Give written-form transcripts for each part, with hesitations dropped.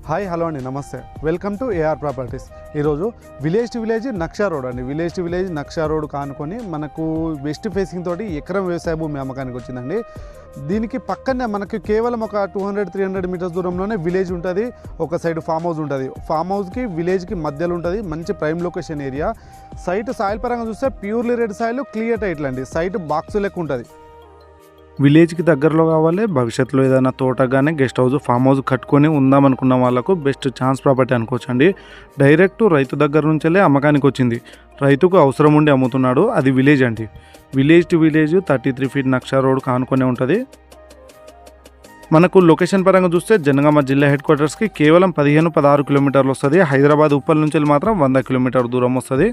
Hi hello అండి, నమస్తే. Welcome to AR properties. ఈరోజు విలేజ్ టు విలేజ్ నక్షా రోడ్ అండి. విలేజ్ టు విలేజ్ నక్షా రోడ్ కానుకొని మనకు వెస్ట్ ఫేసింగ్ తోటి ఎకరం వ్యవసాయ భూమి అమ్మకానికి వచ్చిందండి. దీనికి పక్కనే మనకి కేవలం ఒక 200-300 మీటర్స్ దూరంలోనే విలేజ్ ఉంటుంది. ఒక సైడ్ ఫామ్ హౌస్ ఉంటుంది. ఫామ్ హౌస్కి విలేజ్కి మధ్యలో ఉంటుంది. మంచి prime location area. Site soil పరంగా చూస్తే purely red soil, clear title అండి. సైట్ బాక్స్ లెక్క ఉంటుంది. విలేజ్కి దగ్గరలో కావాలి, భవిష్యత్తులో ఏదైనా తోట కానీ గెస్ట్ హౌస్ ఫామ్ హౌస్ కట్టుకొని ఉందామనుకున్న వాళ్ళకు బెస్ట్ ఛాన్స్ ప్రాపర్టీ అనుకోవచ్చండి. డైరెక్ట్ రైతు దగ్గర నుంచెల్లే అమ్మకానికి వచ్చింది. రైతుకు అవసరం ఉండి అమ్ముతున్నాడు. అది విలేజ్ అండి. విలేజ్ టు విలేజ్ 33 ఫీట్ నక్షా రోడ్ కానుకొనే ఉంటుంది. మనకు లొకేషన్ పరంగా చూస్తే జనగామ జిల్లా హెడ్ క్వార్టర్స్కి కేవలం 15-16 కిలోమీటర్లు వస్తుంది. హైదరాబాద్ ఉప్పల్ నుంచి మాత్రం 100 కిలోమీటర్ దూరం వస్తుంది.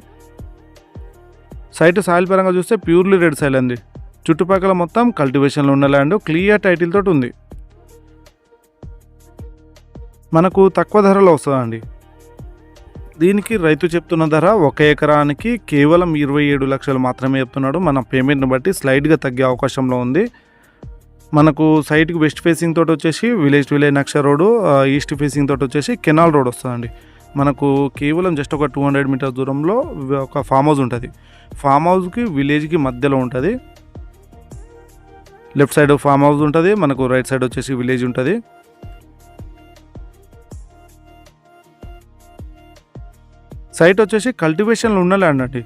సైట్ సాయిల్ పరంగా చూస్తే ప్యూర్లీ రెడ్ సాయిల్ అండి. చుట్టుపక్కల మొత్తం కల్టివేషన్లో ఉన్న ల్యాండ్, క్లియర్ టైటిల్ తోటి ఉంది. మనకు తక్కువ ధరలో వస్తుందండి. దీనికి రైతు చెప్తున్న ధర 1 ఎకరానికి కేవలం 27 లక్షలు మాత్రమే చెప్తున్నాడు. మన పేమెంట్ని బట్టి స్లైడ్గా తగ్గే అవకాశంలో ఉంది. మనకు సైట్కి వెస్ట్ ఫేసింగ్ తోటి వచ్చేసి విలేజ్ టు విలేజ్ నక్షా రోడ్డు, ఈస్ట్ ఫేసింగ్ తోటి వచ్చేసి కెనాల్ రోడ్ వస్తుందండి. మనకు కేవలం జస్ట్ ఒక 200 మీటర్స్ దూరంలో ఒక ఫామ్ హౌస్ ఉంటుంది. ఫామ్ హౌస్కి విలేజ్కి మధ్యలో ఉంటుంది. లెఫ్ట్ సైడ్ ఫామ్ హౌస్ ఉంటుంది, మనకు రైట్ సైడ్ వచ్చేసి విలేజ్ ఉంటుంది. సైట్ వచ్చేసి కల్టివేషన్లో ఉన్న ల్యాండ్ అండి.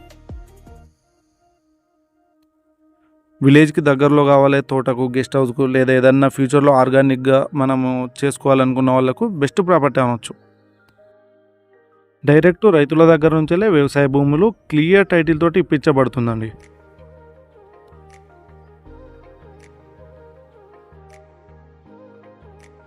విలేజ్కి దగ్గరలో కావాలి, తోటకు గెస్ట్ హౌస్కు లేదా ఏదన్నా ఫ్యూచర్లో ఆర్గానిక్గా మనము చేసుకోవాలనుకున్న వాళ్ళకు బెస్ట్ ప్రాపర్టీ అనవచ్చు. డైరెక్ట్ రైతుల దగ్గర నుంచే వ్యవసాయ భూములు క్లియర్ టైటిల్ తోటి ఇప్పించబడుతుందండి.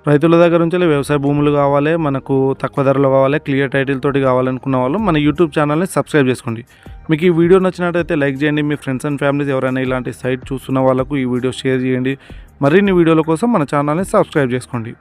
రైతుల దగ్గర నుంచి వ్యవసాయ భూములు కావాలి, మనకు తక్కువ ధరలో కావాలి, క్లియర్ టైటిల్ తోటి కావాలనుకున్న వాళ్ళు మన యూట్యూబ్ ఛానల్ని సబ్స్క్రైబ్ చేసుకోండి. మీకు ఈ వీడియో నచ్చినట్టయితే లైక్ చేయండి. మీ ఫ్రెండ్స్ అండ్ ఫ్యామిలీస్ ఎవరైనా ఇలాంటి సైట్ చూస్తున్న వాళ్ళకు ఈ వీడియో షేర్ చేయండి. మరిన్ని వీడియోల కోసం మన ఛానల్ని సబ్స్క్రైబ్ చేసుకోండి.